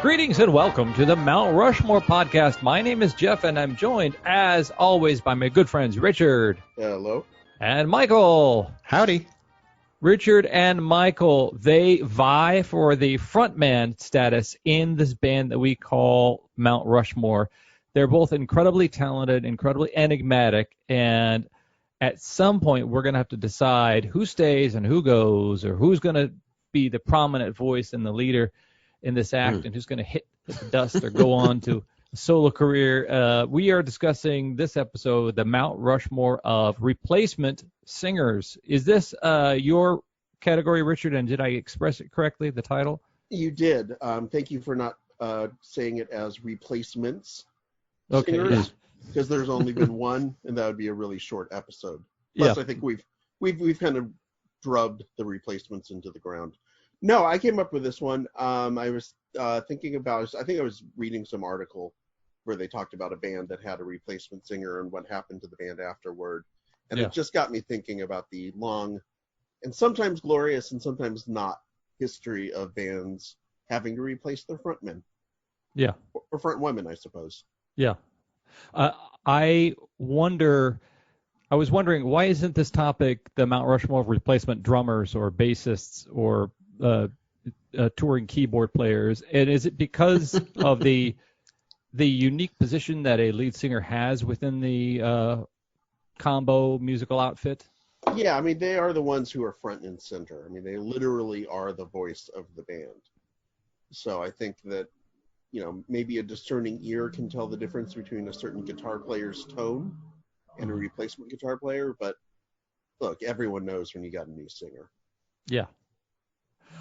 Greetings and welcome to the Mount Rushmore podcast. My name is Jeff, and I'm joined, as always, by my good friends Richard. Hello. And Michael. Howdy. Richard and Michael, they vie for the frontman status in this band that we call Mount Rushmore. They're both incredibly talented, incredibly enigmatic, and at some point we're going to have to decide who stays and who goes, or who's going to be the prominent voice and the leader in this act, and who's going to hit the dust or go on to a solo career. We are discussing this episode, the Mount Rushmore of replacement singers. Is this your category, Richard, and did I express it correctly, the title? You did. Thank you for not saying it as replacements Okay, singers, because there's only been one, and that would be a really short episode. Plus, I think we've kind of drubbed the replacements into the ground. No, I came up with this one. I was thinking about, I think I was reading some article where they talked about a band that had a replacement singer and what happened to the band afterward. And it just got me thinking about the long and sometimes glorious and sometimes not history of bands having to replace their frontmen. Yeah. Or front women, I suppose. Yeah. I was wondering, why isn't this topic the Mount Rushmore of replacement drummers or bassists or touring keyboard players? And is it because of the unique position that a lead singer has within the combo musical outfit? Yeah, I mean, they are the ones who are front and center. I mean, they literally are the voice of the band. So I think that, maybe a discerning ear can tell the difference between a certain guitar player's tone and a replacement guitar player. But look, everyone knows when you got a new singer. Yeah.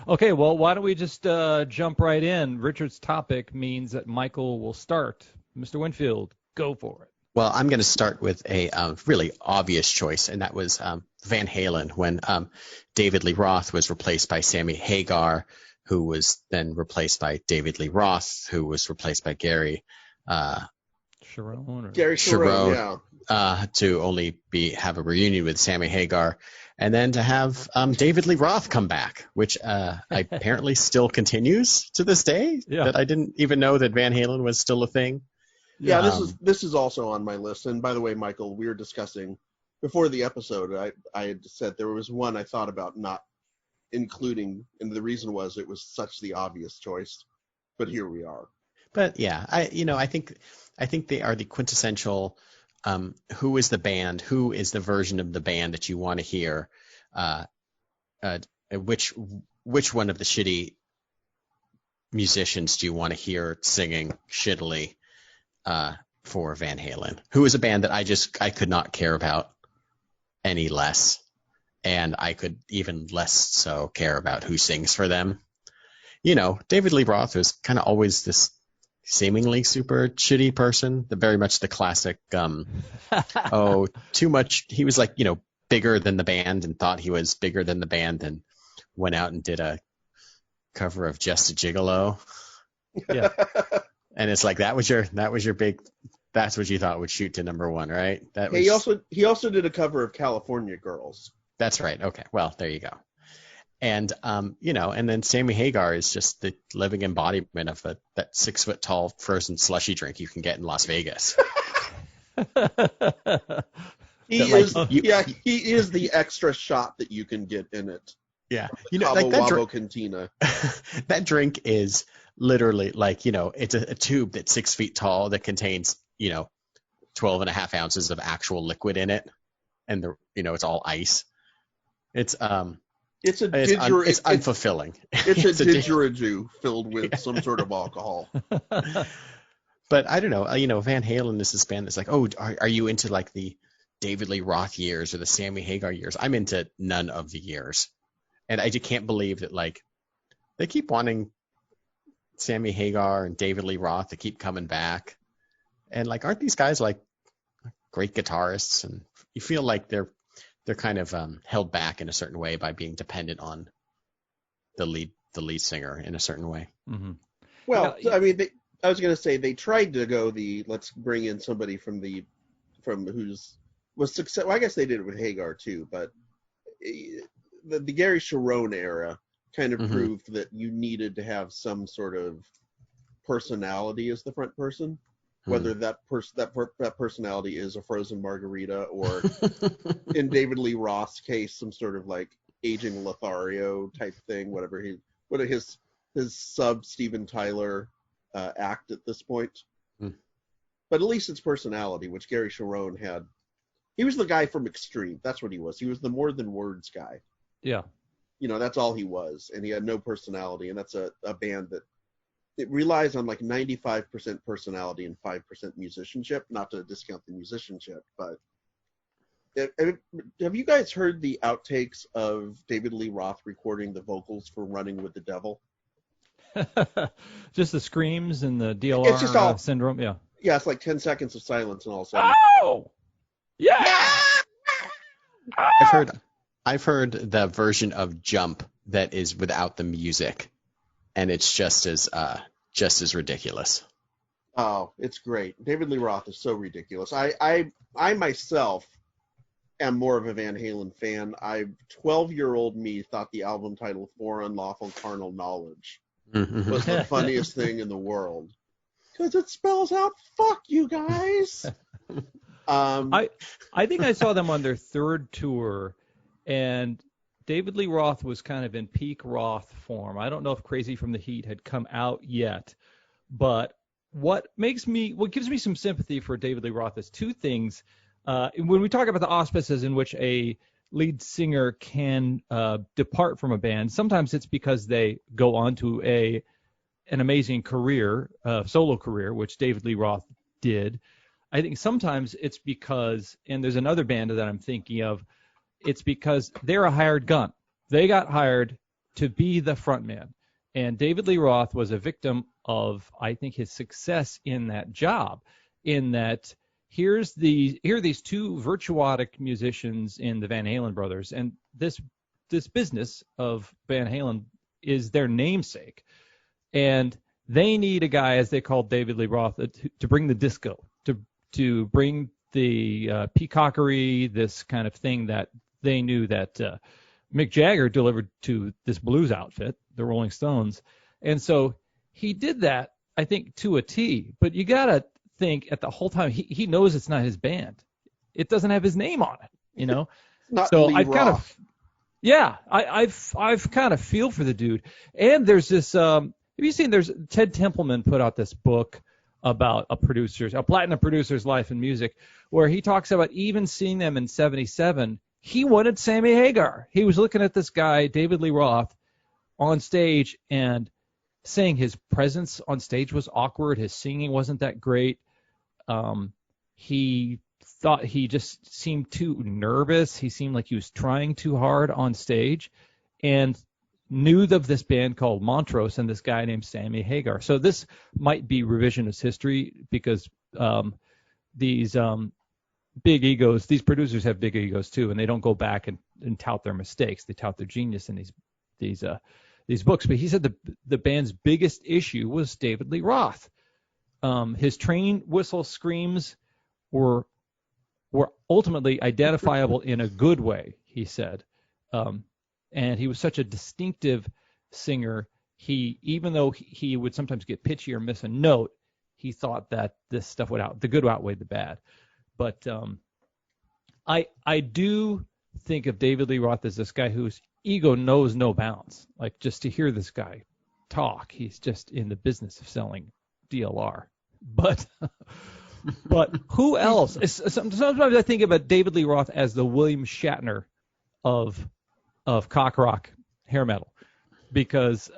Okay, well, why don't we just jump right in? Richard's topic means that Michael will start. Mr. Winfield, go for it. Well, I'm going to start with a really obvious choice, and that was Van Halen, when David Lee Roth was replaced by Sammy Hagar, who was then replaced by David Lee Roth, who was replaced by Gary Sharon. Gary Sharon, to only have a reunion with Sammy Hagar. And then to have David Lee Roth come back, which apparently still continues to this day. Yeah. That I didn't even know that Van Halen was still a thing. Yeah, this is also on my list. And by the way, Michael, we were discussing before the episode. I had said there was one I thought about not including, and the reason was it was such the obvious choice. But here we are. But yeah, I think they are the quintessential. Who is the band? Who is the version of the band that you want to hear? Which one of the shitty musicians do you want to hear singing shittily for Van Halen? Who is a band that I could not care about any less, and I could even less so care about who sings for them. David Lee Roth was kind of always this seemingly super shitty person, very much the classic, too much. He was like, bigger than the band and thought he was bigger than the band and went out and did a cover of Just a Gigolo. Yeah. And it's like, that was your big, that's what you thought would shoot to number one, right? He also did a cover of California Girls. That's right. Okay. Well, there you go. And, and then Sammy Hagar is just the living embodiment of that 6 foot tall frozen slushy drink you can get in Las Vegas. He is the extra shot that you can get in it. Yeah. Cabo Wabo Cantina. That drink is literally it's a tube that's 6 feet tall that contains, 12 and a half ounces of actual liquid in it. And it's all ice. It's unfulfilling. It's a didgeridoo filled with some sort of alcohol. But I don't know. Van Halen is this band that's like, are you into like the David Lee Roth years or the Sammy Hagar years? I'm into none of the years, and I just can't believe that they keep wanting Sammy Hagar and David Lee Roth to keep coming back, and aren't these guys great guitarists? And you feel like they're kind of held back in a certain way by being dependent on the lead singer in a certain way. Mm-hmm. Well, I mean, I was going to say they tried to go let's bring in somebody from who's was success. Well, I guess they did it with Hagar too, but the Gary Sharon era kind of proved that you needed to have some sort of personality is the front person, whether that personality is a frozen margarita or, in David Lee Roth's case, some sort of like aging Lothario type thing, whatever his sub Steven Tyler act at this point. But at least it's personality, which Gary Cherone had. He was the guy from Extreme. That's what he was. He was the more than words guy. Yeah. That's all he was, and he had no personality, and that's a band that it relies on like 95% personality and 5% musicianship. Not to discount the musicianship, but have you guys heard the outtakes of David Lee Roth recording the vocals for "Running with the Devil"? Just the screams and the DLR it's just all, syndrome. Yeah. Yeah, it's like 10 seconds of silence, and all of a sudden, oh, yeah. I've heard the version of Jump that is without the music, and it's just as ridiculous. Oh, it's great. David Lee Roth is so ridiculous. I myself am more of a Van Halen fan. 12-year-old me thought the album title For Unlawful Carnal Knowledge was the funniest thing in the world. Because it spells out fuck you guys. I think I saw them on their third tour, and David Lee Roth was kind of in peak Roth form. I don't know if Crazy from the Heat had come out yet, but what gives me some sympathy for David Lee Roth is two things. When we talk about the auspices in which a lead singer can depart from a band, sometimes it's because they go on to an amazing career, solo career, which David Lee Roth did. I think sometimes it's because, and there's another band that I'm thinking of, it's because they're a hired gun. They got hired to be the frontman. And David Lee Roth was a victim of, I think, his success in that job, in that here are these two virtuotic musicians in the Van Halen brothers, and this business of Van Halen is their namesake. And they need a guy, as they called David Lee Roth, to bring the disco, to bring the peacockery, this kind of thing that they knew that Mick Jagger delivered to this blues outfit, the Rolling Stones. And so he did that, I think, to a T. But you got to think at the whole time, he knows it's not his band. It doesn't have his name on it, Not so Lee I've Roth. kind of, yeah, I've kind of feel for the dude. And there's this, have you seen, there's Ted Templeman put out this book about a platinum producer's life in music, where he talks about even seeing them in 77. He wanted Sammy Hagar. He was looking at this guy, David Lee Roth, on stage and saying his presence on stage was awkward. His singing wasn't that great. He thought he just seemed too nervous. He seemed like he was trying too hard on stage, and knew of this band called Montrose and this guy named Sammy Hagar. So this might be revisionist history because these big egos, these producers have big egos too, and they don't go back and tout their mistakes. They tout their genius in these books. But he said the band's biggest issue was David Lee Roth. His train whistle screams were ultimately identifiable in a good way, he said. And he was such a distinctive singer. Even though he would sometimes get pitchy or miss a note, he thought that this stuff the good outweighed the bad. But I do think of David Lee Roth as this guy whose ego knows no bounds. Like, just to hear this guy talk, he's just in the business of selling DLR. But who else? Sometimes I think about David Lee Roth as the William Shatner of cock rock hair metal, because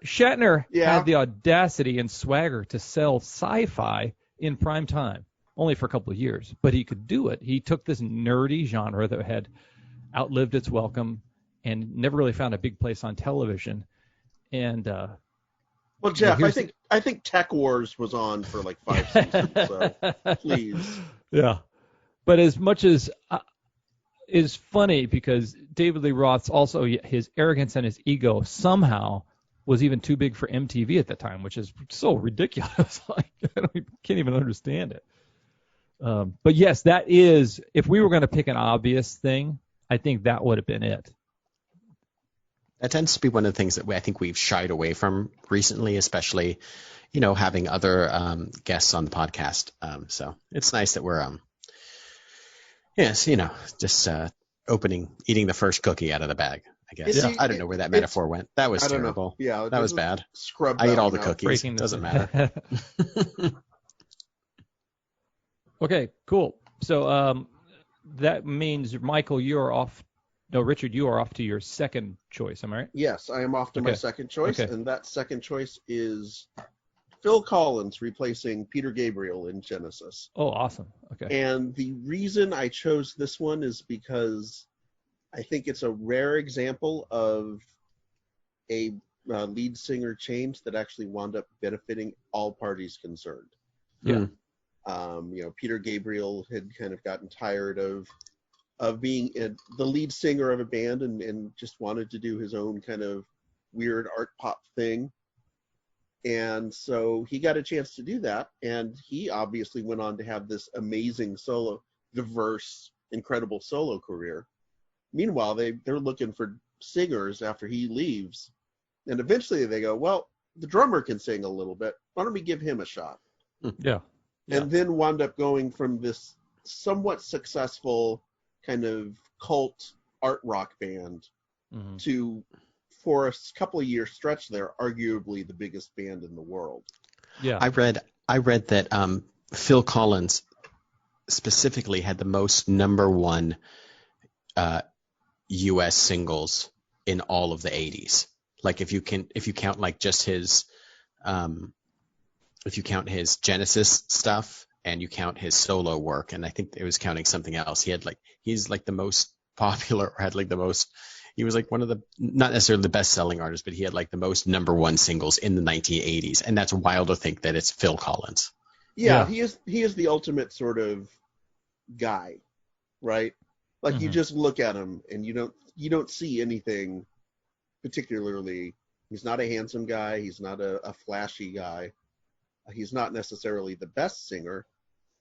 Shatner had the audacity and swagger to sell sci-fi in prime time, only for a couple of years, but he could do it. He took this nerdy genre that had outlived its welcome and never really found a big place on television. And well, Jeff, I think Tech Wars was on for like 5 seasons, so please. Yeah, but as much as is funny, because David Lee Roth's also, his arrogance and his ego somehow was even too big for MTV at the time, which is so ridiculous. Like, can't even understand it. But yes, that is, if we were going to pick an obvious thing, I think that would have been it. That tends to be one of the things that I think we've shied away from recently, especially, you know, having other guests on the podcast. So it's nice that we're, yes, you know, just eating the first cookie out of the bag, I guess. I don't know where that metaphor went. That was terrible. Yeah, that was bad. I ate all the cookies. Doesn't matter. Okay, cool. So that means, Michael, Richard, you are off to your second choice, am I right? Yes, I am off to my second choice, and that second choice is Phil Collins replacing Peter Gabriel in Genesis. Oh, awesome. Okay. And the reason I chose this one is because I think it's a rare example of a lead singer change that actually wound up benefiting all parties concerned. Yeah. You know, Peter Gabriel had kind of gotten tired of being the lead singer of a band and just wanted to do his own kind of weird art pop thing. And so he got a chance to do that, and he obviously went on to have this amazing diverse, incredible solo career. Meanwhile, they're looking for singers after he leaves, and eventually they go, well, the drummer can sing a little bit. Why don't we give him a shot? Yeah. And then wound up going from this somewhat successful kind of cult art rock band to, for a couple of years stretch there, arguably the biggest band in the world. Yeah. I read that Phil Collins specifically had the most number one U.S. singles in all of the 80s. Like if you count like just his if you count his Genesis stuff and you count his solo work, and I think it was counting something else, he's like the most popular, or had like the most, he was like one of the, not necessarily the best selling artists, but he had like the most number one singles in the 1980s. And that's wild to think that it's Phil Collins. Yeah. He is the ultimate sort of guy, right? Like you just look at him and you don't see anything particularly. He's not a handsome guy. He's not a flashy guy. He's not necessarily the best singer,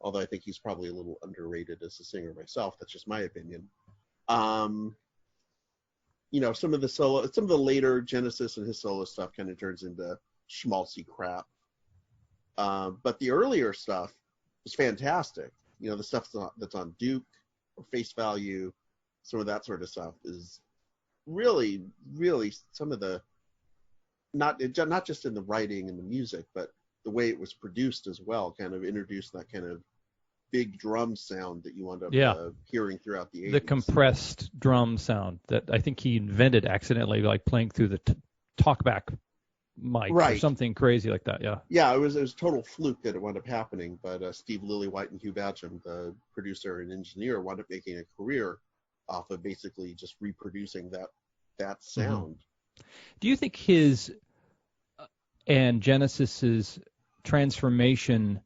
although I think he's probably a little underrated as a singer myself. That's just my opinion. You know, some of the later Genesis and his solo stuff kind of turns into schmaltzy crap. But the earlier stuff was fantastic. You know, the stuff that's on Duke or Face Value, some of that sort of stuff is really, really some of the, not just in the writing and the music, but the way it was produced as well, kind of introduced that kind of big drum sound that you wound up hearing throughout the 80s. The compressed drum sound that I think he invented accidentally, like playing through the talkback mic or something crazy like that. Yeah, it was a total fluke that it wound up happening, but Steve Lillywhite and Hugh Batcham, the producer and engineer, wound up making a career off of basically just reproducing that sound. Do you think his and Genesis's transformation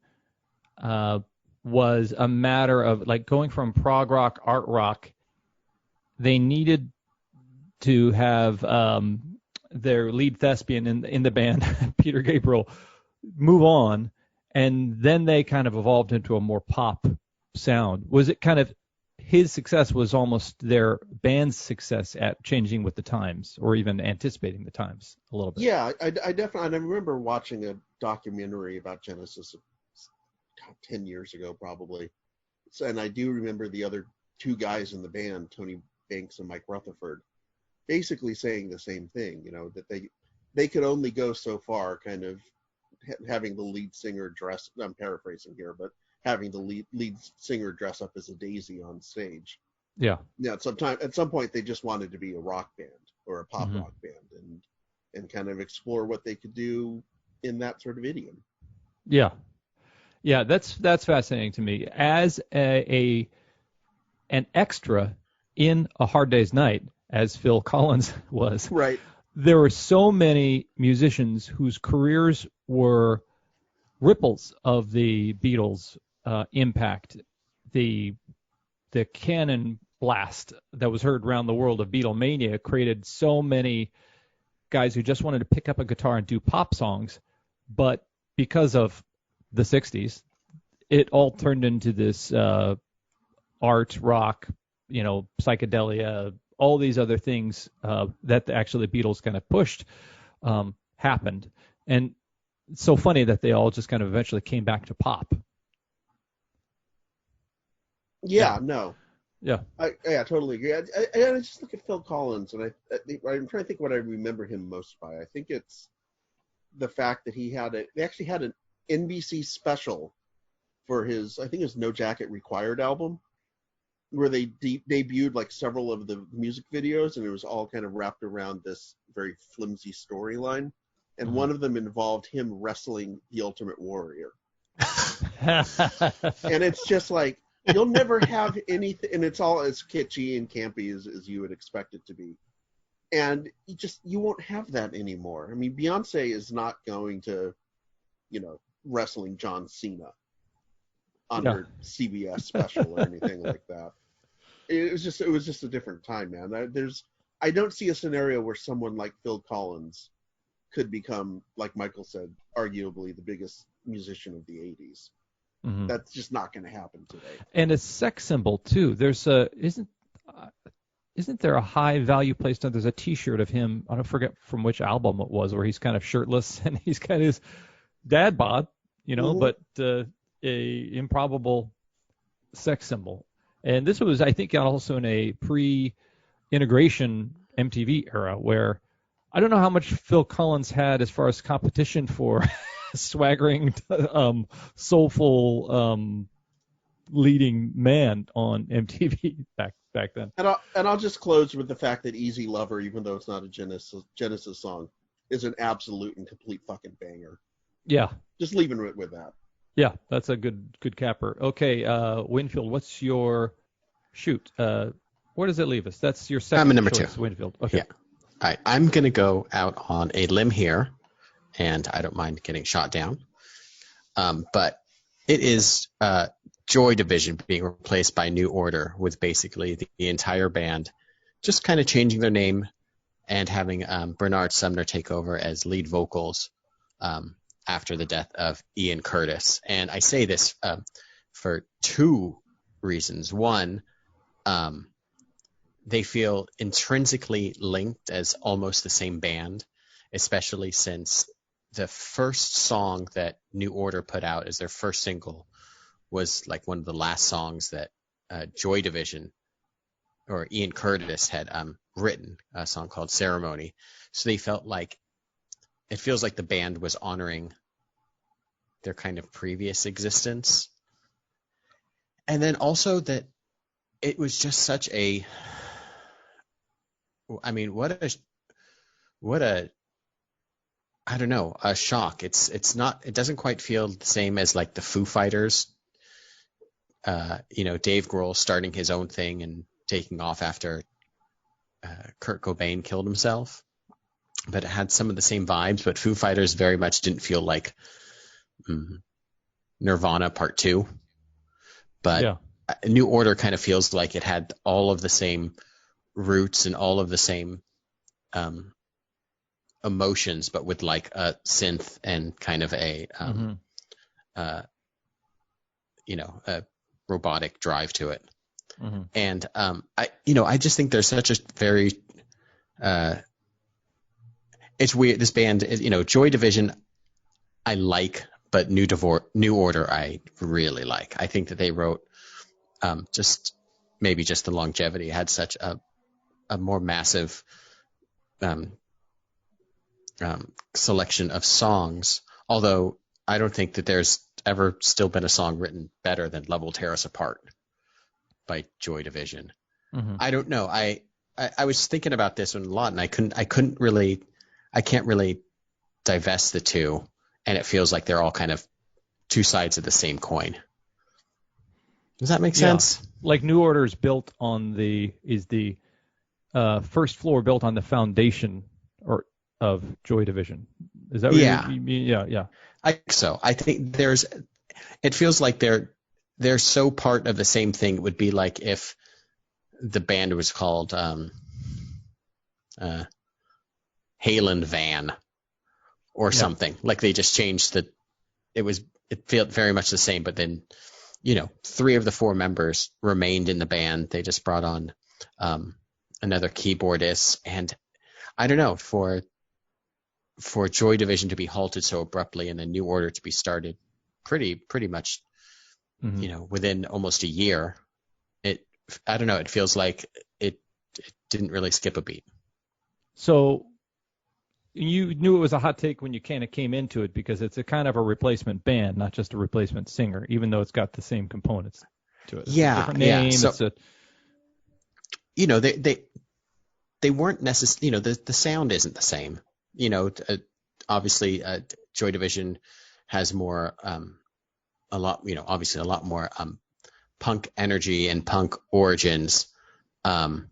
was a matter of like going from prog rock, art rock? They needed to have their lead thespian in the band, Peter Gabriel, move on, and then they kind of evolved into a more pop sound. Was it kind of his success was almost their band's success at changing with the times, or even anticipating the times a little bit? Yeah, I definitely. I remember watching a documentary about Genesis 10 years ago, probably. And I do remember the other two guys in the band, Tony Banks and Mike Rutherford, basically saying the same thing, you know, that they could only go so far, kind of having the lead singer dress, I'm paraphrasing here, but having the lead singer dress up as a daisy on stage. Yeah. Yeah. At some point, they just wanted to be a rock band or a pop rock band, and kind of explore what they could do in that sort of idiom. Yeah. Yeah, that's fascinating to me. As an extra in A Hard Day's Night, as Phil Collins was, right, there were so many musicians whose careers were ripples of the Beatles' impact. The cannon blast that was heard around the world of Beatlemania created so many guys who just wanted to pick up a guitar and do pop songs, but because of the 60s, it all turned into this art rock, you know, psychedelia, all these other things that actually the Beatles kind of pushed happened. And it's so funny that they all just kind of eventually came back to pop. Yeah, no. Yeah. I totally agree. I just look at Phil Collins, and I'm trying to think what I remember him most by. I think it's the fact that they actually had an NBC special for his, I think it was No Jacket Required album, where they debuted like several of the music videos, and it was all kind of wrapped around this very flimsy storyline. And one of them involved him wrestling the Ultimate Warrior. And it's just like, you'll never have anything, and it's all as kitschy and campy as you would expect it to be. And you won't have that anymore. I mean, Beyonce is not going to, wrestling John Cena on her CBS special or anything like that. It was just a different time, man. I don't see a scenario where someone like Phil Collins could become, like Michael said, arguably the biggest musician of the 80s. Mm-hmm. That's just not going to happen today. And a sex symbol too. There's isn't there a high value placed on? There's a T-shirt of him. I don't forget from which album it was, where he's kind of shirtless and he's got his dad bod, but a improbable sex symbol. And this was, I think, also in a pre-integration MTV era where I don't know how much Phil Collins had as far as competition for swaggering, soulful, leading man on MTV back then. And I'll just close with the fact that Easy Lover, even though it's not a Genesis song, is an absolute and complete fucking banger. Yeah. Just leaving it with that. Yeah, that's a good capper. Okay, Winfield, what's your shoot? Where does it leave us? That's your second I'm number choice, 2. Winfield. Okay. Yeah. All right, I'm going to go out on a limb here, and I don't mind getting shot down. But it is Joy Division being replaced by New Order, with basically the entire band just kind of changing their name and having Bernard Sumner take over as lead vocals after the death of Ian Curtis. And I say this for 2 reasons. One, they feel intrinsically linked as almost the same band, especially since the first song that New Order put out as their first single was like one of the last songs that Joy Division or Ian Curtis had written, a song called Ceremony. So they felt like, it feels like the band was honoring their kind of previous existence. And then also that it was just such a, I mean, what a I don't know, a shock. It doesn't quite feel the same as like the Foo Fighters, Dave Grohl starting his own thing and taking off after Kurt Cobain killed himself. But it had some of the same vibes, but Foo Fighters very much didn't feel like Nirvana Part 2. But New Order kind of feels like it had all of the same roots and all of the same emotions, but with like a synth and kind of a a robotic drive to it. Mm-hmm. And I just think there's such a very it's weird. This band, Joy Division, I like, but New Order, I really like. I think that they wrote just the longevity had such a more massive selection of songs. Although I don't think that there's ever still been a song written better than "Love Will Tear Us Apart" by Joy Division. Mm-hmm. I don't know. I was thinking about this one a lot, and I can't really divest the two, and it feels like they're all kind of 2 sides of the same coin. Does that make sense? Like New Order is built on the first floor built on the foundation of Joy Division. Is that what you mean? Yeah. I think so. I think it feels like they're so part of the same thing. It would be like if the band was called Halen Van or something. Like they just changed it felt very much the same, but then 3 of the 4 members remained in the band. They just brought on another keyboardist, and I don't know, for Joy Division to be halted so abruptly and the New Order to be started pretty much, within almost a year, I don't know, it feels like it didn't really skip a beat. So you knew it was a hot take when you kind of came into it because it's a kind of a replacement band, not just a replacement singer, even though it's got the same components to it. It's a different name. So, they weren't necessarily, the sound isn't the same. Obviously, Joy Division has more, obviously a lot more punk energy and punk origins. And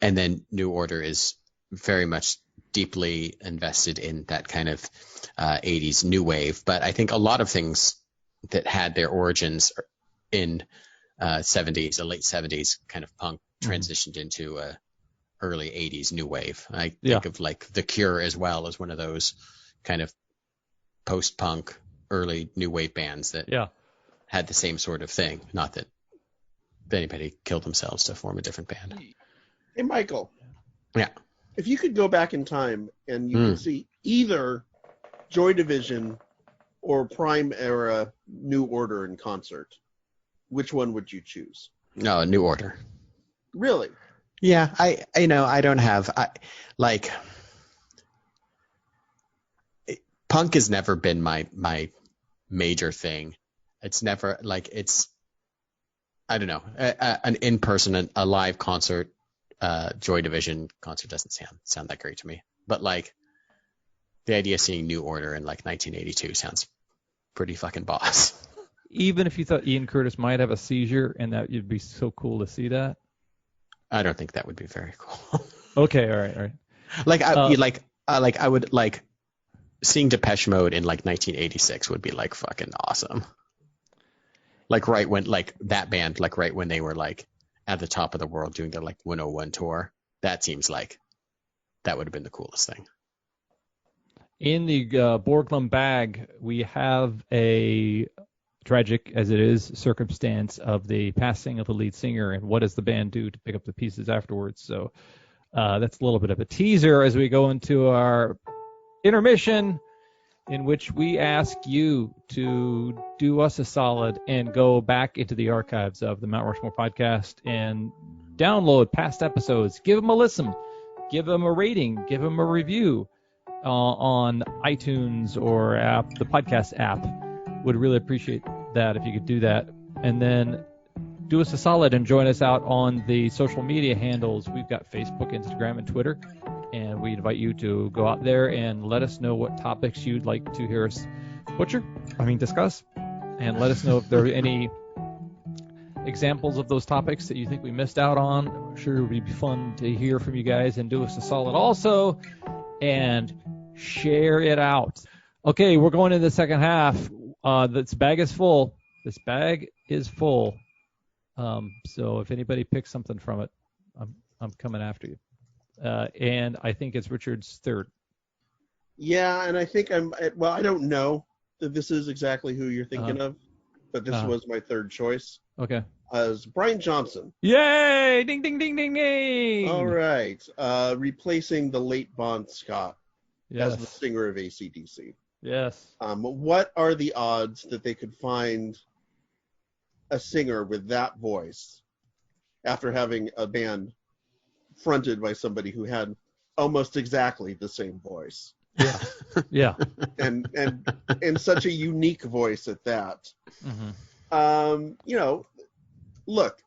then New Order is very much deeply invested in that kind of 80s new wave. But I think a lot of things that had their origins in 70s, the late 70s kind of punk transitioned into early 80s new wave. I think of like The Cure as well as one of those kind of post-punk early new wave bands that had the same sort of thing. Not that anybody killed themselves to form a different band. Hey, Michael. Yeah. If you could go back in time and you could see either Joy Division or Prime era New Order in concert, which one would you choose? No, New Order. Really? Yeah, I don't have punk has never been my major thing. It's never I don't know, an in-person, a live concert, Joy Division concert doesn't sound that great to me. But like the idea of seeing New Order in like 1982 sounds pretty fucking boss. Even if you thought Ian Curtis might have a seizure and that you'd be so cool to see that? I don't think that would be very cool. Okay, all right. I would like seeing Depeche Mode in like 1986 would be like fucking awesome. Like right when like that band, like right when they were like at the top of the world doing their like 101 tour, that seems like that would have been the coolest thing. In the Borglum bag, we have a tragic as it is circumstance of the passing of the lead singer, and what does the band do to pick up the pieces afterwards. So that's a little bit of a teaser as we go into our intermission, in which we ask you to do us a solid and go back into the archives of the Mount Rushmore podcast and download past episodes. Give them a listen, give them a rating, give them a review on iTunes or the podcast app. Would really appreciate that if you could do that. And then do us a solid and join us out on the social media handles. We've got Facebook, Instagram, and Twitter. And we invite you to go out there and let us know what topics you'd like to hear us discuss. And let us know if there are any examples of those topics that you think we missed out on. I'm sure it would be fun to hear from you guys, and do us a solid also. And share it out. Okay, we're going into the second half. This bag is full. So if anybody picks something from it, I'm coming after you. And I think it's Richard's third. Yeah, and I think I don't know that this is exactly who you're thinking of, but this was my third choice. Okay. As Brian Johnson. Yay! Ding, ding, ding, ding, ding! All right. Replacing the late Bon Scott as the singer of AC/DC. Yes. What are the odds that they could find a singer with that voice after having a band fronted by somebody who had almost exactly the same voice? Yeah. Yeah. And such a unique voice at that. Mm-hmm. Look.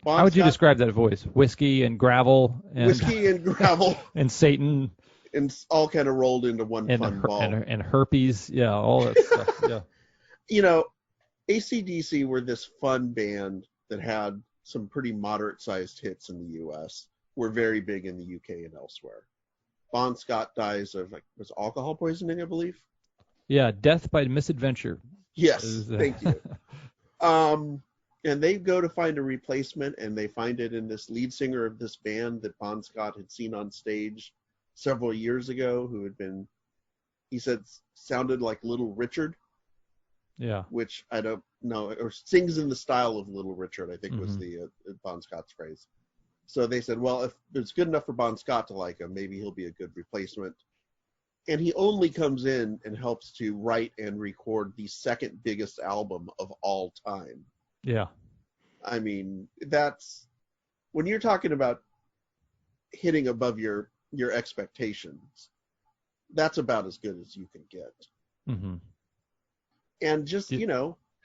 How would you describe that voice? Whiskey and gravel. Whiskey and gravel. And Satan. And all kind of rolled into one fun ball. And herpes. Yeah, all that stuff. Yeah. AC/DC were this fun band that had some pretty moderate-sized hits in the U.S. Were very big in the UK and elsewhere. Bon Scott dies of was alcohol poisoning, I believe. Yeah, death by misadventure. Yes, thank you. And they go to find a replacement, and they find it in this lead singer of this band that Bon Scott had seen on stage several years ago, who had been, he said, sounded like Little Richard. Yeah. Which I don't know, or sings in the style of Little Richard, I think was the Bon Scott's phrase. So they said, well, if it's good enough for Bon Scott to like him, maybe he'll be a good replacement. And he only comes in and helps to write and record the second biggest album of all time. Yeah. I mean, that's when you're talking about hitting above your expectations, that's about as good as you can get. Mm-hmm. And just,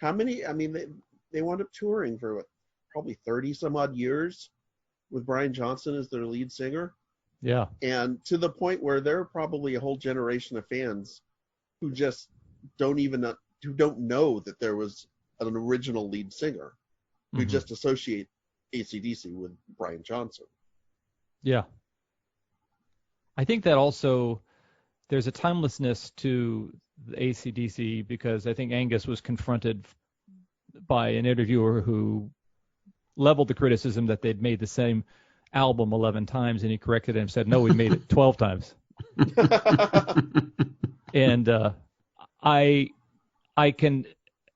how many, I mean, they wound up touring for probably 30 some odd years with Brian Johnson as their lead singer. Yeah. And to the point where there are probably a whole generation of fans who just don't know that there was an original lead singer, who just associate AC/DC with Brian Johnson. Yeah. I think that also there's a timelessness to the AC/DC, because I think Angus was confronted by an interviewer who leveled the criticism that they'd made the same album 11 times, and he corrected it and said, no, we made it 12 times. And I can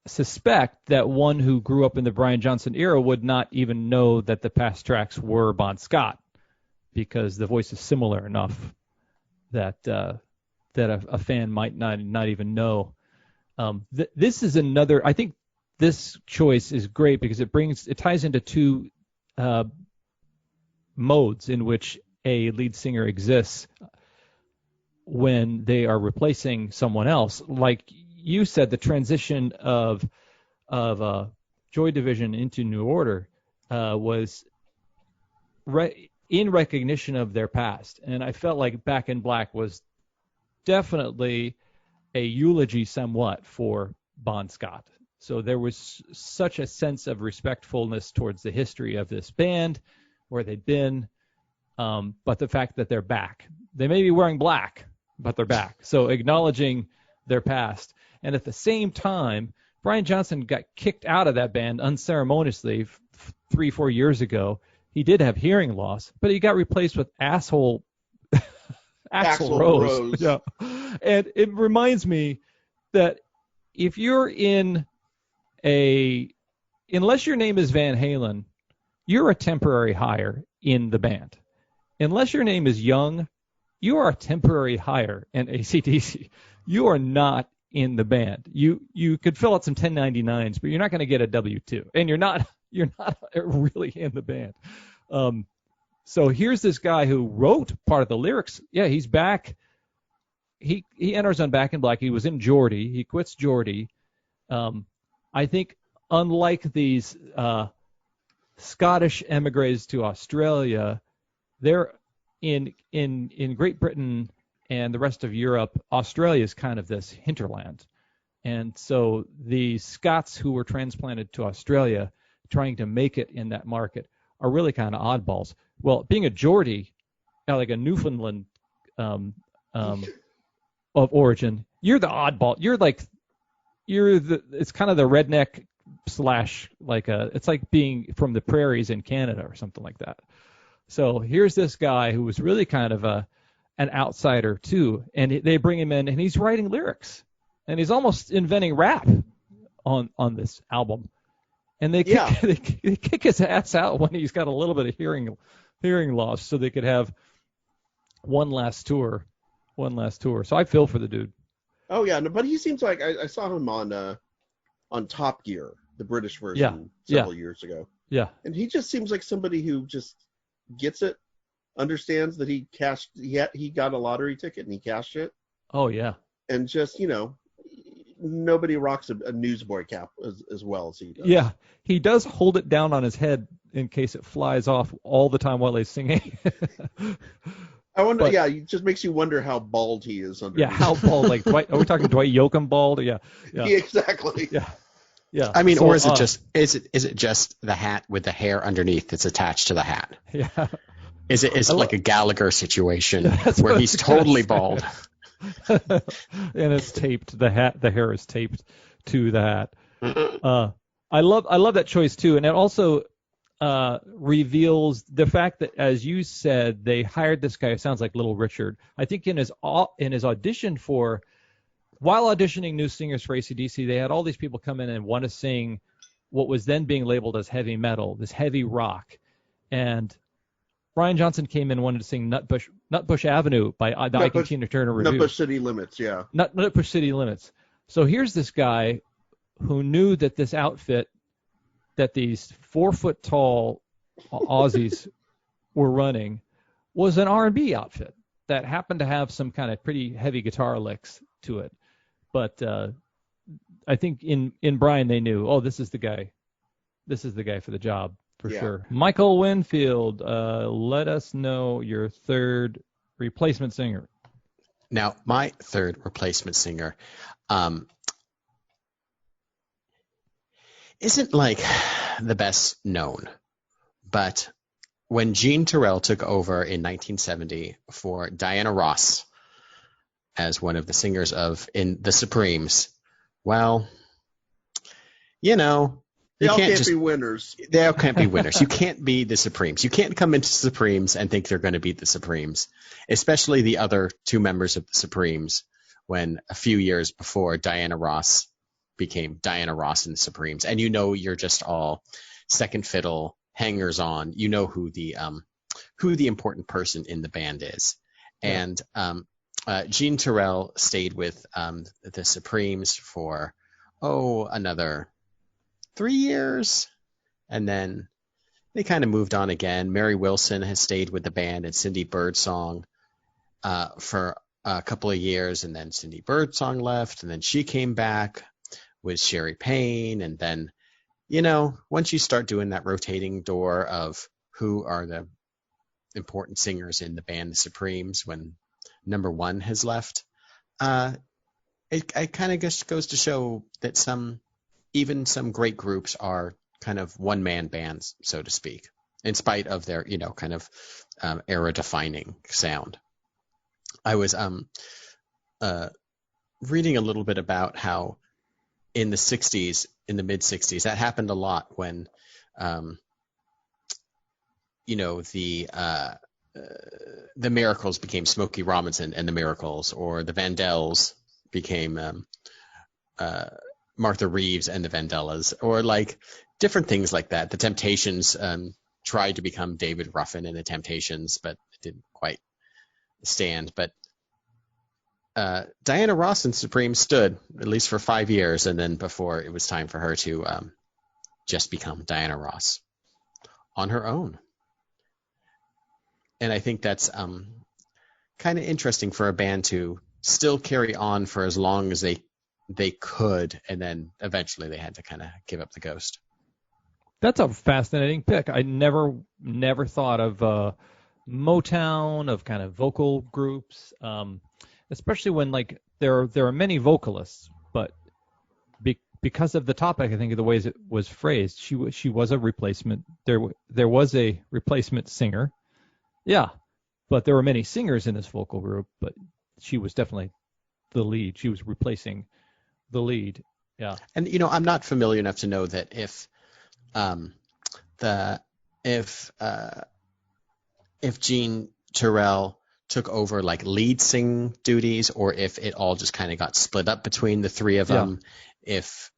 suspect that one who grew up in the Brian Johnson era would not even know that the past tracks were Bon Scott, because the voice is similar enough that a fan might not even know. This is another. I think this choice is great because it ties into two modes in which a lead singer exists when they are replacing someone else. Like you said, the transition of Joy Division into New Order was in recognition of their past, and I felt like Back in Black was definitely a eulogy somewhat for Bon Scott. So there was such a sense of respectfulness towards the history of this band, where they'd been, but the fact that they're back. They may be wearing black, but they're back. So acknowledging their past. And at the same time, Brian Johnson got kicked out of that band unceremoniously 3-4 years ago. He did have hearing loss, but he got replaced with Axl Rose. Yeah. And it reminds me that if you're unless your name is Van Halen, you're a temporary hire in the band. Unless your name is Young, you are a temporary hire in AC/DC. You are not in the band. You could fill out some 1099s, but you're not going to get a W-2, and you're not really in the band. So here's this guy who wrote part of the lyrics. Yeah, he's back. He enters on Back in Black. He was in Geordie. He quits Geordie. I think unlike these Scottish emigres to Australia, they're in Great Britain and the rest of Europe. Australia is kind of this hinterland, and so the Scots who were transplanted to Australia, trying to make it in that market, are really kind of oddballs. Well, being a Geordie, like a Newfoundland of origin, you're the oddball. It's kind of the redneck / it's like being from the prairies in Canada or something like that. So here's this guy who was really kind of an outsider too, and they bring him in, and he's writing lyrics, and he's almost inventing rap on this album. And they kick his ass out when he's got a little bit of hearing loss, so they could have one last tour. So I feel for the dude. Oh yeah, no, but he seems like I saw him on Top Gear, the British version, several years ago. Yeah. And he just seems like somebody who just gets it, understands that he got a lottery ticket and he cashed it. Oh yeah. And just, nobody rocks a newsboy cap as well as he does. Yeah, he does hold it down on his head in case it flies off all the time while he's singing. I wonder. It just makes you wonder how bald he is under. Yeah, how bald? Like Dwight? Are we talking Dwight Yoakam bald? Yeah. Exactly. Yeah. I mean, or is it just the hat with the hair underneath that's attached to the hat? Yeah. Is it like a Gallagher situation where he's totally bald? And it's taped. The hair is taped to the hat. I love that choice too, and it also reveals the fact that, as you said, they hired this guy who sounds like Little Richard. I think in his audition while auditioning new singers for AC/DC, they had all these people come in and want to sing what was then being labeled as heavy metal, this heavy rock, and Brian Johnson came in and wanted to sing Nutbush Avenue by the Ike and Tina Turner Revue. Nutbush City Limits, yeah. Nutbush City Limits. So here's this guy who knew that this outfit, that these 4-foot-tall Aussies were running, was an R&B outfit that happened to have some kind of pretty heavy guitar licks to it. But I think in Brian they knew, this is the guy. This is the guy for the job, for sure. Michael Winfield, let us know your third replacement singer. Now, my third replacement singer isn't like the best known, but when Jean Terrell took over in 1970 for Diana Ross as one of the singers in the Supremes, well, they all can't be winners. They all can't be winners. You can't be the Supremes. You can't come into Supremes and think they're going to beat the Supremes, especially the other two members of the Supremes, when a few years before Diana Ross became Diana Ross in the Supremes. And you're just all second fiddle, hangers on. You know who the important person in the band is. Yeah. And Jean Terrell stayed with the Supremes for another 3 years, and then they kind of moved on again. Mary Wilson has stayed with the band and Cindy Birdsong for a couple of years, and then Cindy Birdsong left, and then she came back with Sherry Payne, and then once you start doing that rotating door of who are the important singers in the band, the Supremes, when number one has left, it kind of just goes to show that even some great groups are kind of one-man bands, so to speak, in spite of their, kind of era-defining sound. I was reading a little bit about how in the 60s, in the mid-60s, that happened a lot when, the Miracles became Smokey Robinson and the Miracles, or the Vandellas became Martha Reeves and the Vandellas, or like different things like that. The Temptations tried to become David Ruffin and the Temptations, but it didn't quite stand. But Diana Ross and Supreme stood at least for 5 years, and then before it was time for her to just become Diana Ross on her own. And I think that's kind of interesting for a band to still carry on for as long as they could, and then eventually they had to kind of give up the ghost. That's a fascinating pick. I never thought of Motown, of kind of vocal groups, especially when like there are many vocalists, but because of the topic, I think of the ways it was phrased, she was a replacement. There was a replacement singer, but there were many singers in this vocal group, but she was definitely the lead. She was replacing the lead. Yeah. And I'm not familiar enough to know that if Jean Terrell took over like lead sing duties, or if it all just kind of got split up between the three of them, if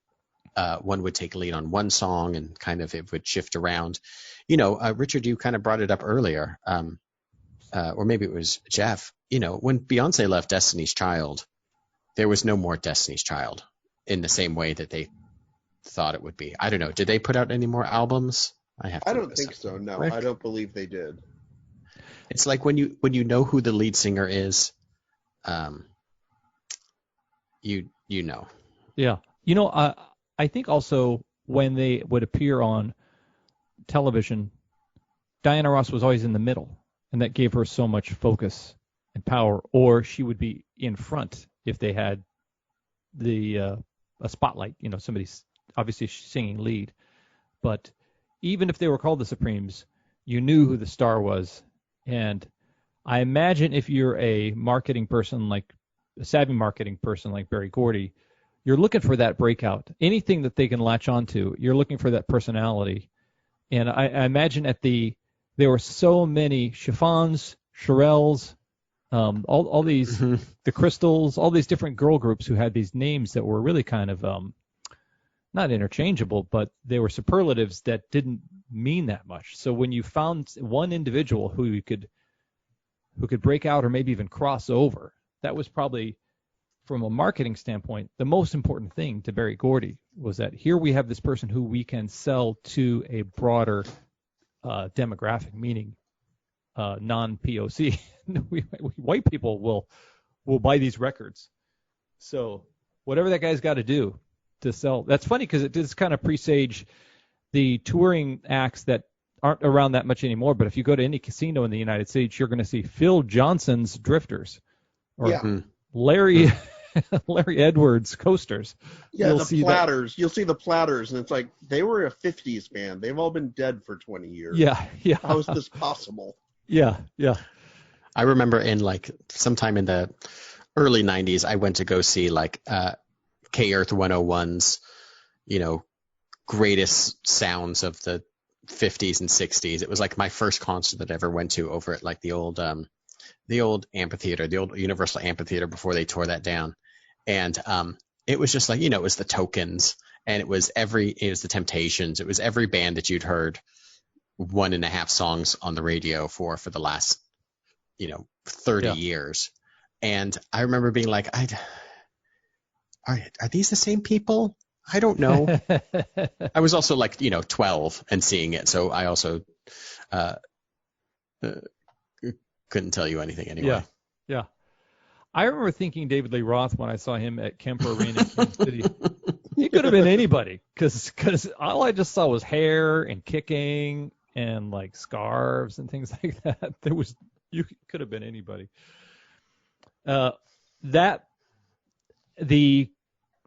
one would take lead on one song and kind of it would shift around. Richard, you kind of brought it up earlier, or maybe it was Jeff. When Beyonce left Destiny's Child, there was no more Destiny's Child in the same way that they thought it would be. I don't know. Did they put out any more albums? I don't think so. No, Rick? I don't believe they did. It's like when you know who the lead singer is, you know. Yeah. I think also when they would appear on television, Diana Ross was always in the middle, and that gave her so much focus and power. Or she would be in front if they had a spotlight. Somebody's obviously singing lead. But even if they were called the Supremes, you knew who the star was. And I imagine if you're a marketing person, like a savvy marketing person like Berry Gordy, you're looking for that breakout. Anything that they can latch onto, you're looking for that personality. And I imagine there were so many Chiffons, Shirelles, all these, the Crystals, all these different girl groups who had these names that were really kind of not interchangeable, but they were superlatives that didn't mean that much. So when you found one individual who could break out or maybe even cross over, that was probably, from a marketing standpoint, the most important thing to Berry Gordy, was that here we have this person who we can sell to a broader demographic, meaning non-POC. White people will buy these records. So whatever that guy's got to do to sell. That's funny because it does kind of presage the touring acts that aren't around that much anymore. But if you go to any casino in the United States, you're going to see Phil Johnson's Drifters or Larry Edwards Coasters. Yeah, you'll see Platters. You'll see the Platters, and it's like they were a 50s band. They've all been dead for 20 years. Yeah. How is this possible? Yeah. I remember in like sometime in the early 90s, I went to go see like K-Earth 101's, greatest sounds of the 50s and 60s. It was like my first concert that I ever went to over at like the old amphitheater, the old Universal Amphitheater before they tore that down. And it was just like, it was the Tokens, and it was the Temptations. It was every band that you'd heard 1.5 songs on the radio for the last 30 years. And I remember being like, are these the same people? I don't know. I was also like 12 and seeing it, so I also couldn't tell you anything anyway. Yeah. I remember thinking David Lee Roth when I saw him at Kemper Arena in Kansas City. He could have been anybody, because all I just saw was hair and kicking and like scarves and things like that. You could have been anybody. The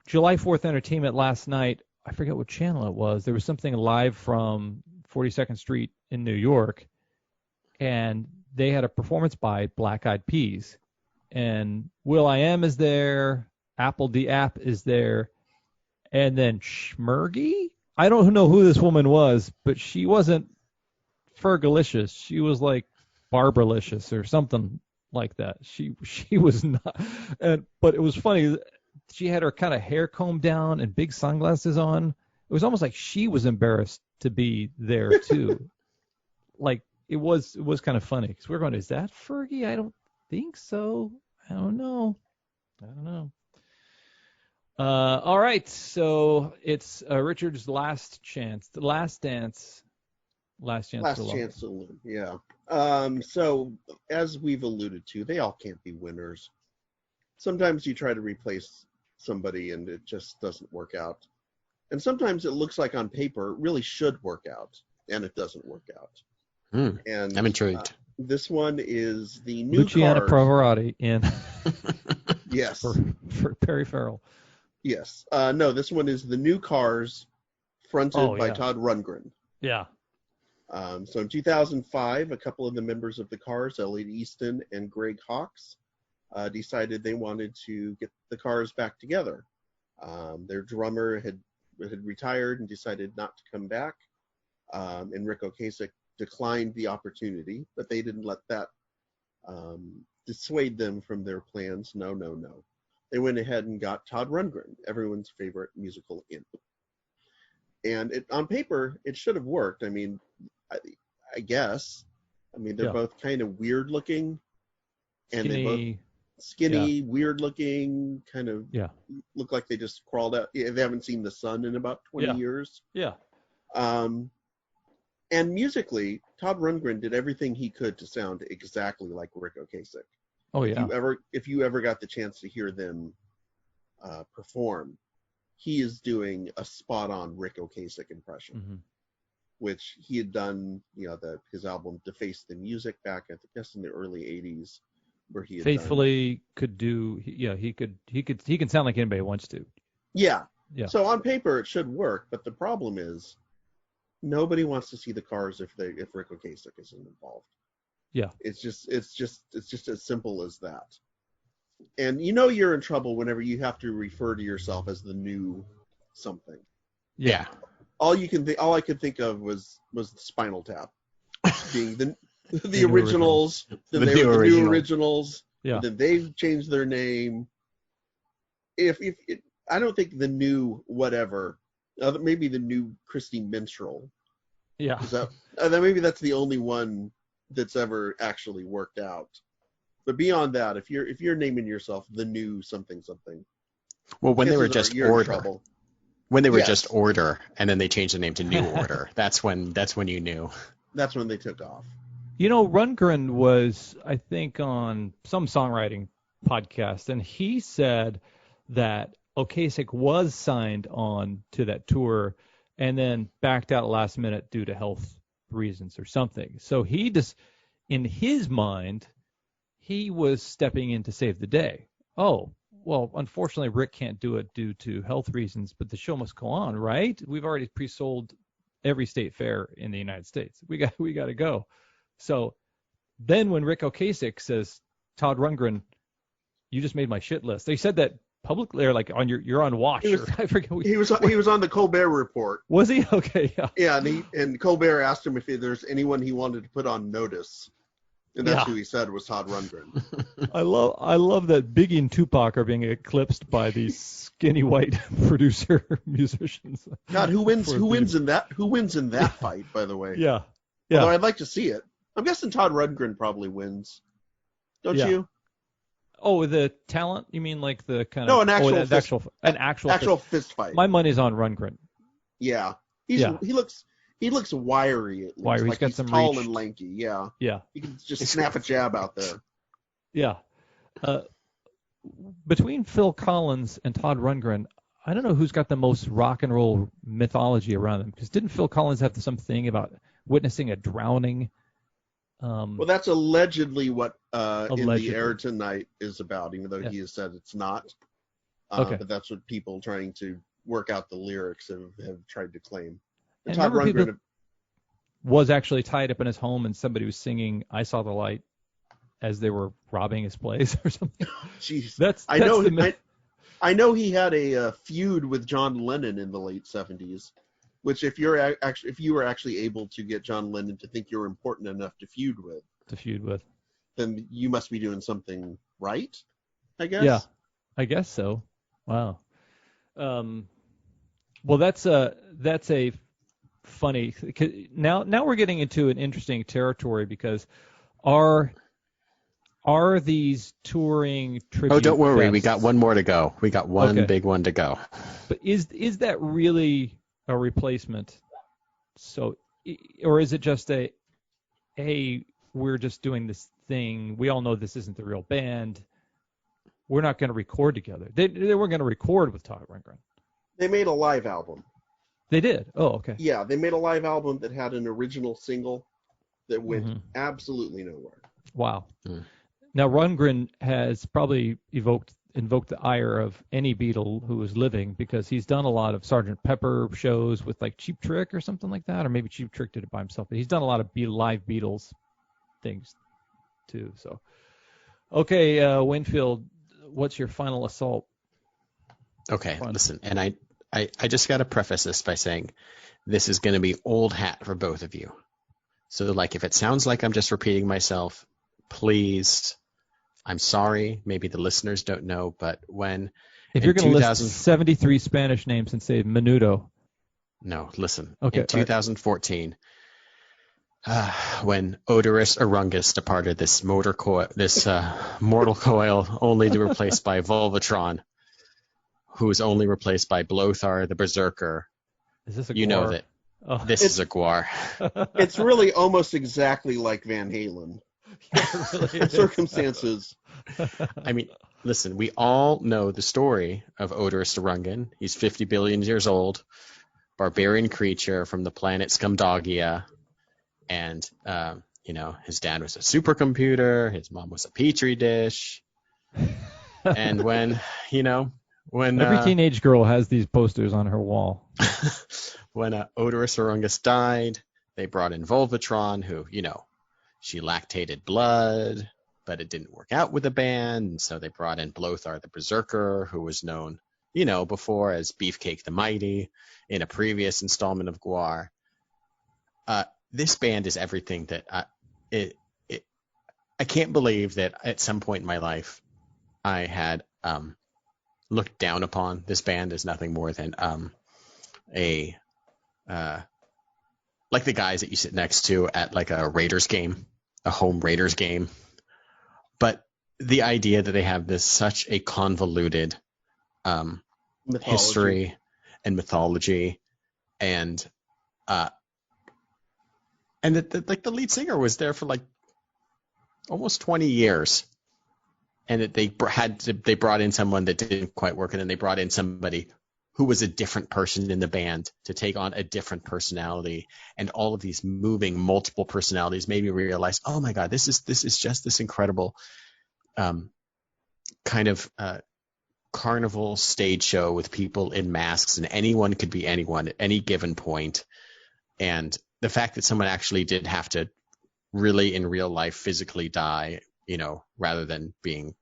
July 4th entertainment last night, I forget what channel it was. There was something live from 42nd Street in New York, and they had a performance by Black Eyed Peas. And will.i.am is there, Apple D App is there, and then Schmergy? I don't know who this woman was, but she wasn't Fergalicious. She was like Barbaralicious or something like that. She was not, but it was funny. She had her kind of hair combed down and big sunglasses on. It was almost like she was embarrassed to be there too. Like it was kind of funny because we were going, is that Fergie? I don't think so. I don't know. All right, so it's Richard's last chance, the last dance. Last chance to learn. Yeah. So as we've alluded to, they all can't be winners. Sometimes you try to replace somebody and it just doesn't work out. And sometimes it looks like on paper it really should work out, and it doesn't work out. And I'm intrigued. This one is the new Luciana Cars. Pavarotti in Yes. for Perry Farrell. Yes. No, this one is the new Cars, fronted by Todd Rundgren. Yeah. So in 2005, a couple of the members of the Cars, Elliot Easton and Greg Hawkes, decided they wanted to get the Cars back together. Their drummer had retired and decided not to come back, and Rick Ocasek declined the opportunity, but they didn't let that dissuade them from their plans. No. They went ahead and got Todd Rundgren, everyone's favorite musical imp. And on paper, it should have worked. I mean, I guess. I mean, they're both kind of weird looking, and they both skinny, weird looking, kind of look like they just crawled out. They haven't seen the sun in about 20 years. Yeah. And musically, Todd Rundgren did everything he could to sound exactly like Rick Ocasek. Oh yeah. If you ever got the chance to hear them perform, he is doing a spot-on Rick Ocasek impression, which he had done. His album "Deface the Music" back, I guess, in the early '80s, where he had faithfully could do. Yeah, he can sound like anybody wants to. Yeah. So on paper, it should work, but the problem is, nobody wants to see the Cars if Rick Ocasek isn't involved. Yeah. It's just as simple as that. And you're in trouble whenever you have to refer to yourself as the new something. Yeah. All I could think of was the Spinal Tap being the originals. Then they were the new originals. Yeah. Then they've changed their name. I don't think the new whatever, maybe the new Christy Minstrel Yeah. Then maybe that's the only one that's ever actually worked out. But beyond that, if you're naming yourself the new something something, well, when they were just Order, when they were just Order, and then they changed the name to New Order, that's when you knew. That's when they took off. Rundgren was, I think, on some songwriting podcast, and he said that Ocasek was signed on to that tour and then backed out last minute due to health reasons or something. So he just, in his mind, he was stepping in to save the day. Oh, well, unfortunately, Rick can't do it due to health reasons, but the show must go on, right? We've already pre-sold every state fair in the United States. We got to go. So then when Rick Ocasek says, Todd Rundgren, you just made my shit list. They said that publicly, or like on you're on watch. I forget. He was on the Colbert Report. Was he? Okay, yeah. Yeah, and Colbert asked him if there's anyone he wanted to put on notice. And that's who he said was Todd Rundgren. I love that Biggie and Tupac are being eclipsed by these skinny white producer musicians. God, who wins in that fight, by the way? Yeah. Although I'd like to see it. I'm guessing Todd Rundgren probably wins. Don't you? Oh, the talent? You mean like the kind of... No, an actual fist fight. My money's on Rundgren. Yeah. He looks wiry at least. Wiry. Like he's tall reach. And lanky. Yeah. Yeah. You can just snap a jab out there. Yeah. Between Phil Collins and Todd Rundgren, I don't know who's got the most rock and roll mythology around them. Because didn't Phil Collins have something about witnessing a drowning? Well, that's allegedly what In the Air Tonight is about, even though he has said it's not. But that's what people trying to work out the lyrics have tried to claim. And Todd Rundgren was actually tied up in his home, and somebody was singing "I Saw the Light" as they were robbing his place or something. Jeez, I know he had a feud with John Lennon in the late 70s. Which, if you were actually able to get John Lennon to think you're important enough to feud with, then you must be doing something right, I guess. Yeah, I guess so. Wow. Well, that's a funny. Now we're getting into an interesting territory because are these touring tribute? Oh, don't worry, fests, we got one more to go. We got one big one to go. But is that really a replacement? So, or is it just we're just doing this thing. We all know this isn't the real band. We're not going to record together. They weren't going to record with Todd Rundgren. They made a live album. They did? Oh, okay. Yeah, they made a live album that had an original single that went absolutely nowhere. Wow. Now, Rundgren has probably invoked the ire of any Beatle who is living because he's done a lot of Sgt. Pepper shows with like Cheap Trick or something like that, or maybe Cheap Trick did it by himself. But he's done a lot of live Beatles things too. So, okay, Winfield, what's your final assault? Okay, listen, and I just got to preface this by saying this is going to be old hat for both of you. So, like, if it sounds like I'm just repeating myself, please, I'm sorry. Maybe the listeners don't know, but if you're going to list 73 Spanish names and say Menudo. No, listen. Okay, in 2014, when Oderus Urungus departed this mortal coil, only to be replaced by Volvatron, who is only replaced by Blothar the Berserker. Is this a Gwar? You know that this is a Gwar. It's really almost exactly like Van Halen. Yeah, really circumstances. I mean, listen, we all know the story of Oderus Urungus. He's 50 billion years old, barbarian creature from the planet Scumdogia, and his dad was a supercomputer, his mom was a petri dish, and when every teenage girl has these posters on her wall. When Oderus Urungus died, they brought in Volvatron, who she lactated blood, but it didn't work out with the band, and so they brought in Blothar the Berserker, who was known, before as Beefcake the Mighty in a previous installment of Gwar. This band is everything that I can't believe that at some point in my life I had looked down upon this band as nothing more than like the guys that you sit next to at like a Raiders game, a home Raiders game. But the idea that they have this such a convoluted history and mythology, and that like the lead singer was there for like almost 20 years, and that they brought in someone that didn't quite work, and then they brought in somebody who was a different person in the band to take on a different personality, and all of these moving multiple personalities made me realize, oh my God, this is just this incredible kind of carnival stage show with people in masks, and anyone could be anyone at any given point. And the fact that someone actually did have to really in real life physically die, rather than being,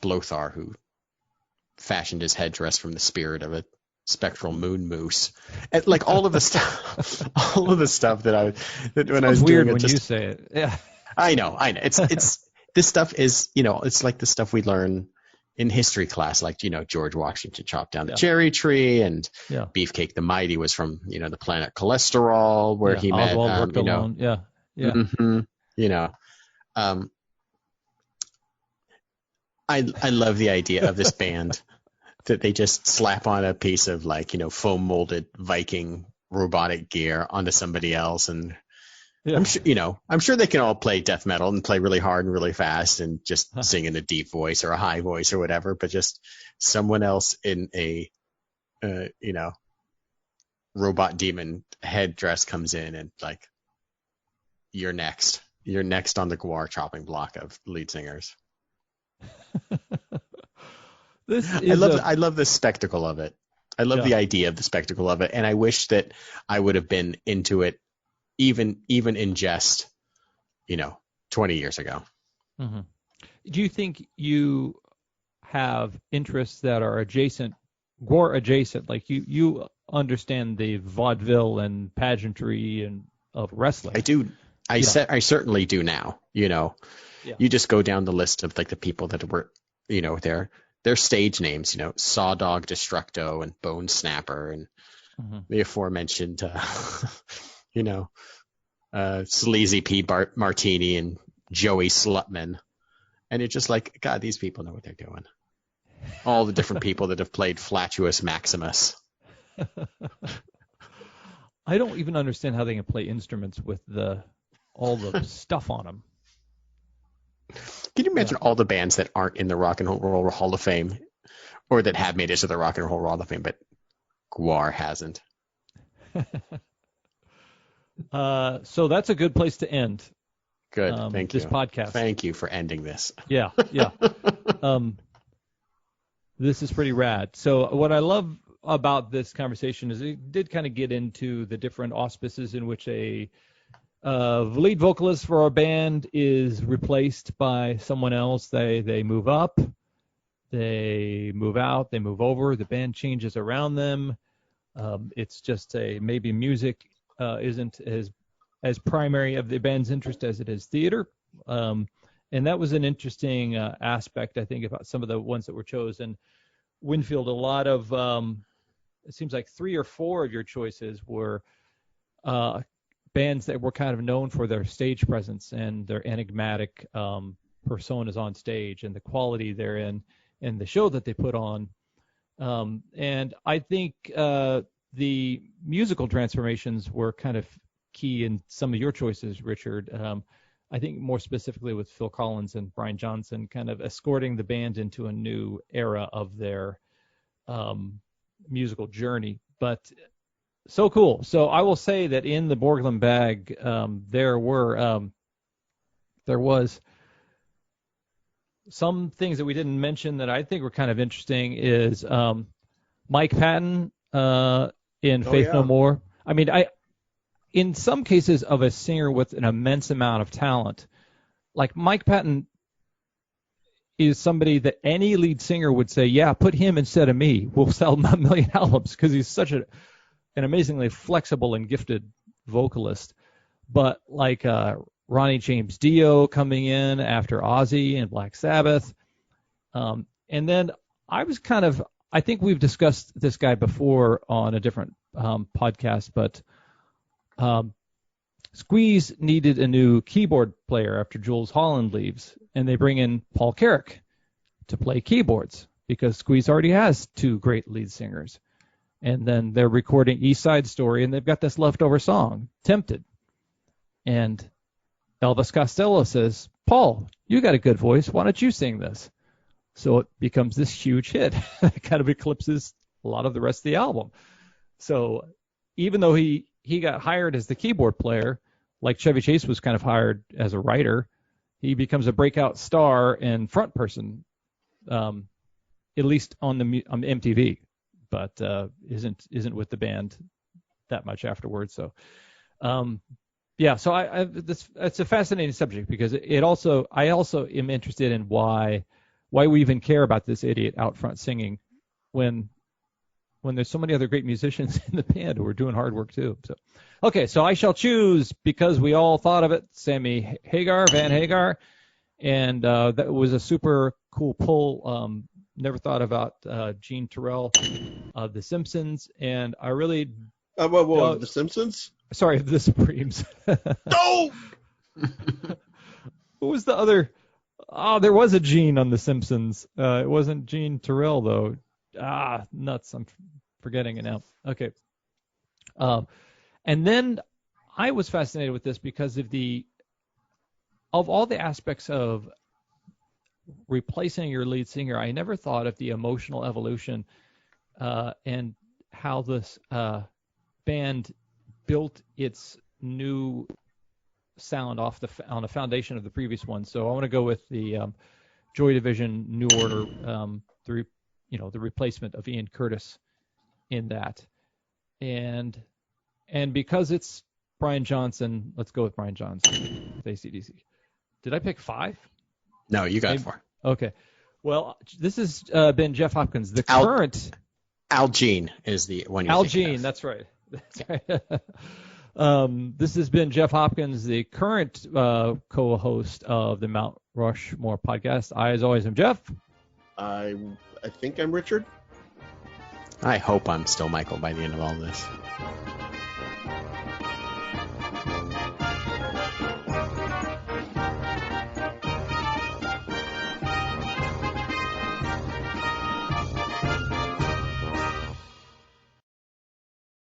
Blothar, who fashioned his headdress from the spirit of a spectral moon moose, and like all of the stuff, that when I was weird doing when it, you say it. Yeah, I know. It's this stuff is, it's like the stuff we learn in history class, like, George Washington chopped down the cherry tree, and Beefcake the Mighty was from, the planet Cholesterol, where he met, Oswald worked alone. Yeah. I love the idea of this band that they just slap on a piece of like, foam molded Viking robotic gear onto somebody else, and I'm sure they can all play death metal and play really hard and really fast and just sing in a deep voice or a high voice or whatever, but just someone else in a robot demon headdress comes in and like, you're next on the Gwar chopping block of lead singers. I love the spectacle of it. I love the idea of the spectacle of it, and I wish that I would have been into it even in jest, 20 years ago. Mm-hmm. Do you think you have interests that are Gwar adjacent? Like you understand the vaudeville and pageantry and of wrestling? I do. I certainly do now. You just go down the list of like the people that were, their stage names, Sawdog Destructo and Bone Snapper and the aforementioned, Sleazy P. Martini and Joey Slutman. And it's just like, God, these people know what they're doing. All the different people that have played Flatuous Maximus. I don't even understand how they can play instruments with all the stuff on them. Can you imagine all the bands that aren't in the Rock and Roll Hall of Fame, or that have made it to the Rock and Roll Hall of Fame, but Gwar hasn't? So that's a good place to end. Good. Thank you. This podcast. Thank you for ending this. Yeah. This is pretty rad. So what I love about this conversation is it did kind of get into the different auspices in which a lead vocalist for a band is replaced by someone else. They move up, they move out, they move over, the band changes around them. It's just maybe music isn't as primary of the band's interest as it is theater. And that was an interesting aspect, I think, about some of the ones that were chosen. Winfield, a lot of, it seems like 3 or 4 of your choices were bands that were kind of known for their stage presence and their enigmatic personas on stage and the quality therein and the show that they put on. And I think the musical transformations were kind of key in some of your choices, Richard. I think more specifically with Phil Collins and Brian Johnson kind of escorting the band into a new era of their musical journey. But so cool. So I will say that in the Borglum bag, there was some things that we didn't mention that I think were kind of interesting is Mike Patton in Faith No More. I mean, in some cases of a singer with an immense amount of talent, like Mike Patton is somebody that any lead singer would say, yeah, put him instead of me. We'll sell a million albums because he's such an amazingly flexible and gifted vocalist. But like Ronnie James Dio coming in after Ozzy and Black Sabbath. And then I was kind of I think we've discussed this guy before on a different podcast, but Squeeze needed a new keyboard player after Jules Holland leaves, and they bring in Paul Carrick to play keyboards because Squeeze already has 2 great lead singers. And then they're recording East Side Story, and they've got this leftover song, Tempted. And Elvis Costello says, Paul, you got a good voice. Why don't you sing this? So it becomes this huge hit. It kind of eclipses a lot of the rest of the album. So even though he got hired as the keyboard player, like Chevy Chase was kind of hired as a writer, he becomes a breakout star and front person, at least on MTV, but isn't with the band that much afterwards. So, so it's a fascinating subject because I also am interested in why we even care about this idiot out front singing when there's so many other great musicians in the band who are doing hard work too. So, okay, so I shall choose, because we all thought of it, Sammy Hagar, Van Hagar, and that was a super cool pull. Never thought about Gene Terrell of The Simpsons, and I really... The Simpsons? Sorry, The Supremes. No! Who was the other... Oh, there was a Gene on The Simpsons. It wasn't Gene Terrell, though. Nuts. I'm forgetting it now. Okay. And then I was fascinated with this because of all the aspects of replacing your lead singer, I never thought of the emotional evolution and how this band built its new sound on the foundation of the previous one. So I want to go with the Joy Division New Order, the replacement of Ian Curtis in that, and because it's Brian Johnson, let's go with Brian Johnson with AC/DC. Did I pick 5? No, you got 4. Okay. Well, this has been Jeff Hopkins, the current... Al Jean is the one you're Al thinking Jean, of. that's right. This has been Jeff Hopkins, the current co-host of the Mount Rushmore podcast. I, as always, am Jeff. I think I'm Richard. I hope I'm still Michael by the end of all this.